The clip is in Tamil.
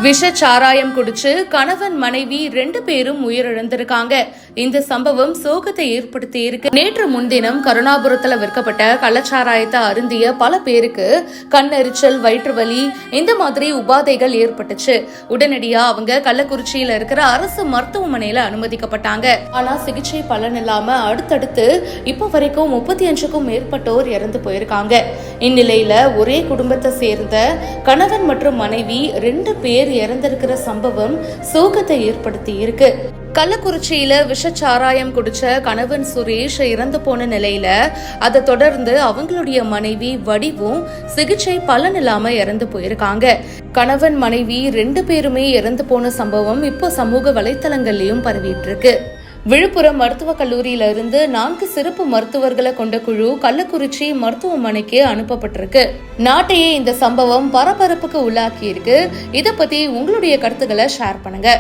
விஷ சாராயம் குடிச்சு கணவன் மனைவி 2 பேரும் உயிரிழந்திருக்காங்க. இந்த சம்பவம் சோகத்தை ஏற்படுத்தி இருக்கு. நேற்று முன்தினம் கருணாபுரத்துல விற்கப்பட்ட கள்ளச்சாராயத்தை அருந்திய பல பேருக்கு கண்ணெரிச்சல், வயிற்று வலி இந்த மாதிரி உபாதைகள் ஏற்பட்டுச்சு. உடனடியா அவங்க கள்ளக்குறிச்சியில இருக்கிற அரசு மருத்துவமனையில அனுமதிக்கப்பட்டாங்க. ஆனா சிகிச்சை பலன் இல்லாம அடுத்தடுத்து இப்ப வரைக்கும் 35க்கும் மேற்பட்டோர் இறந்து போயிருக்காங்க. இந்நிலையில ஒரே குடும்பத்தை சேர்ந்த கணவன் மற்றும் மனைவி 2 பேர் இறந்திருக்கிற சம்பவம் சோகத்தை ஏற்படுத்தி இருக்கு. கள்ளக்குறிச்சியில விஷச்சாராயம் குடிச்ச கணவன் சுரேஷ் இறந்து போன நிலையில அதை தொடர்ந்து அவங்களுடைய மனைவி வடிவும் சிகிச்சை பலன் இல்லாம இறந்து போயிருக்காங்க. கணவன் மனைவி 2 பேருமே இறந்து போன சம்பவம் இப்போ சமூக வலைத்தளங்கள்லயும் பரவிட்டு இருக்கு. விழுப்புரம் மருத்துவக் கல்லூரியில இருந்து 4 சிறப்பு மருத்துவர்களை கொண்ட குழு கள்ளக்குறிச்சி மருத்துவமனைக்கு அனுப்பப்பட்டிருக்கு. நாட்டையே இந்த சம்பவம் பரபரப்புக்கு உள்ளாக்கி இருக்கு. இத பத்தி உங்களுடைய கருத்துக்களை ஷேர் பண்ணுங்க.